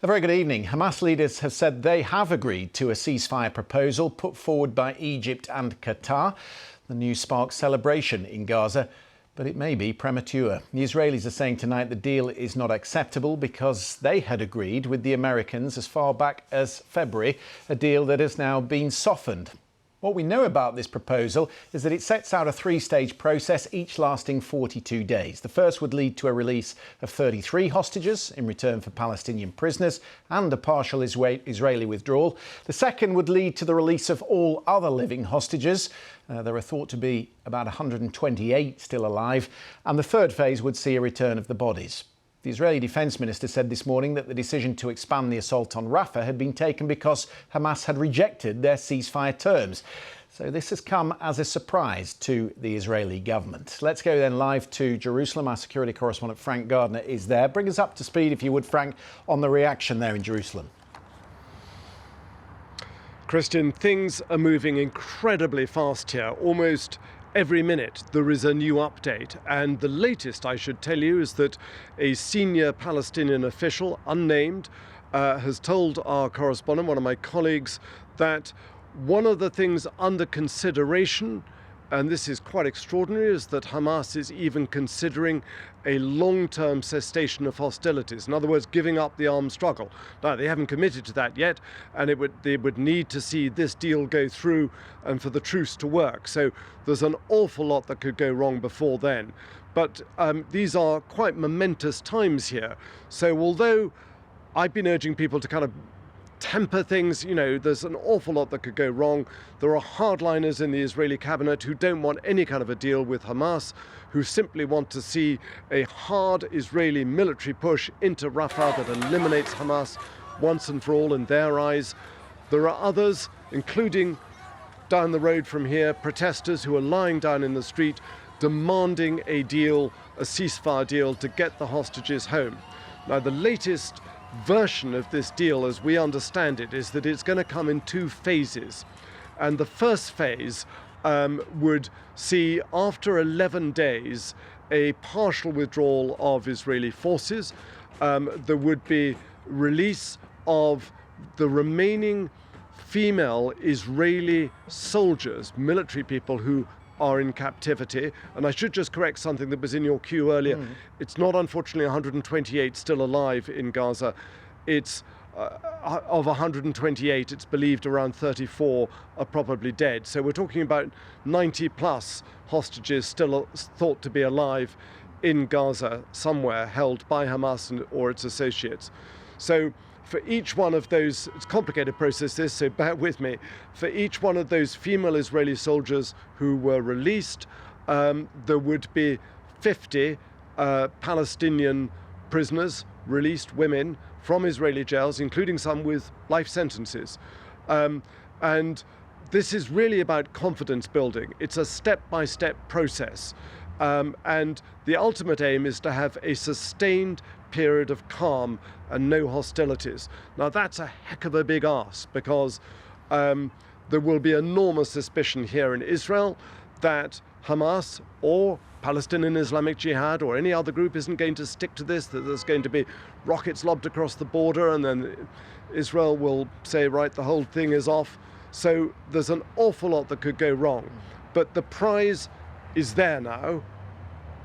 A very good evening. Hamas leaders have said they have agreed to a ceasefire proposal put forward by Egypt and Qatar. The news sparks celebration in Gaza, but it may be premature. The Israelis are saying tonight the deal is not acceptable because they had agreed with the Americans as far back as February, a deal that has now been softened. What we know about this proposal is that it sets out a three-stage process, each lasting 42 days. The first would lead to a release of 33 hostages in return for Palestinian prisoners and a partial Israeli withdrawal. The second would lead to the release of all other living hostages. There are thought to be about 128 still alive. And the third phase would see a return of the bodies. The Israeli Defence Minister said this morning that the decision to expand the assault on Rafah had been taken because Hamas had rejected their ceasefire terms. So this has come as a surprise to the Israeli government. Let's go then live to Jerusalem. Our security correspondent Frank Gardner is there. Bring us up to speed, if you would, Frank, on the reaction there in Jerusalem. Christian, things are moving incredibly fast here. Almost every minute there is a new update, and the latest, I should tell you, is that a senior Palestinian official, unnamed, has told our correspondent, one of my colleagues, that one of the things under consideration, and this is quite extraordinary, is that Hamas is even considering a long-term cessation of hostilities. In other words, giving up the armed struggle. Now, they haven't committed to that yet, and they would need to see this deal go through and for the truce to work. So there's an awful lot that could go wrong before then. But these are quite momentous times here. So although I've been urging people to kind of temper things, you know, there's an awful lot that could go wrong. There are hardliners in the Israeli cabinet who don't want any kind of a deal with Hamas, who simply want to see a hard Israeli military push into Rafah that eliminates Hamas once and for all in their eyes. There are others, including down the road from here, protesters who are lying down in the street demanding a deal, a ceasefire deal, to get the hostages home. Now, the latest version of this deal, as we understand it, is that it's going to come in two phases. And the first phase would see, after 11 days, a partial withdrawal of Israeli forces. There would be release of the remaining female Israeli soldiers, military people who are in captivity. And I should just correct something that was in your queue earlier. It's not, unfortunately, 128 still alive in Gaza. It's of 128, it's believed around 34 are probably dead. So we're talking about 90 plus hostages still thought to be alive in Gaza somewhere, held by Hamas or its associates. So for each one of those, it's a complicated process this, so bear with me. For each one of those female Israeli soldiers who were released, there would be 50 Palestinian prisoners, released women from Israeli jails, including some with life sentences. And this is really about confidence building. It's a step-by-step process. And the ultimate aim is to have a sustained period of calm and no hostilities. Now, that's a heck of a big ask, because there will be enormous suspicion here in Israel that Hamas or Palestinian Islamic Jihad or any other group isn't going to stick to this, that there's going to be rockets lobbed across the border, and then Israel will say, right, the whole thing is off. So there's an awful lot that could go wrong. But the prize is there now,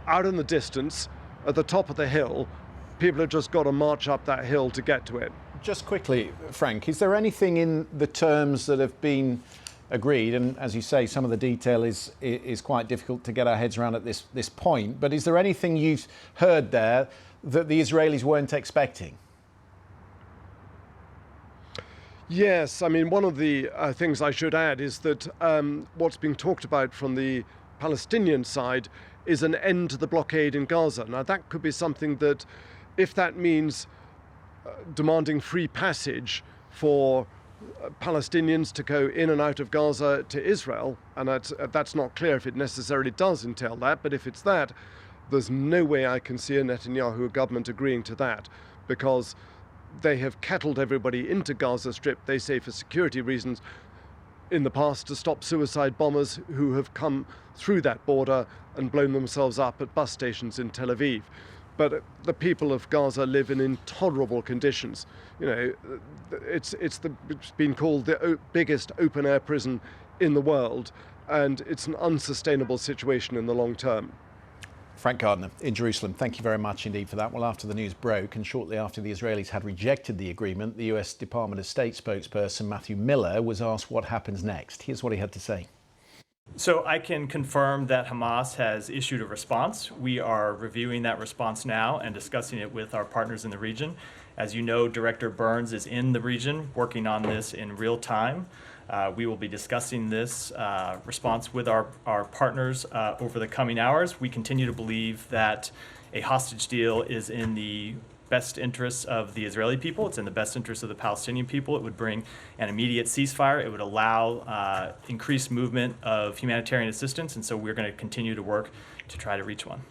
out in the distance, at the top of the hill. People have just got to march up that hill to get to it. Just quickly, Frank, is there anything in the terms that have been agreed, and as you say, some of the detail is quite difficult to get our heads around at this point, but is there anything you've heard there that the Israelis weren't expecting? Yes, I mean, one of the things I should add is that what's being talked about from the Palestinian side is an end to the blockade in Gaza. Now, that could be something that, if that means demanding free passage for Palestinians to go in and out of Gaza to Israel, and that's not clear if it necessarily does entail that, but if it's that, there's no way I can see a Netanyahu government agreeing to that, because they have kettled everybody into Gaza Strip, they say for security reasons, in the past to stop suicide bombers who have come through that border and blown themselves up at bus stations in Tel Aviv. but the people of Gaza live in intolerable conditions. You know, it's been called the biggest open-air prison in the world, and it's an unsustainable situation in the long term. Frank Gardner in Jerusalem, thank you very much indeed for that. Well, after the news broke and shortly after the Israelis had rejected the agreement, the US Department of State spokesperson Matthew Miller was asked what happens next. Here's what he had to say. So I can confirm that Hamas has issued a response. We are reviewing that response now and discussing it with our partners in the region. As you know, Director Burns is in the region working on this in real time. We will be discussing this response with our partners over the coming hours. We continue to believe that a hostage deal is in the best interests of the Israeli people. It's in the best interest of the Palestinian people. It would bring an immediate ceasefire. It would allow increased movement of humanitarian assistance. And so we're going to continue to work to try to reach one.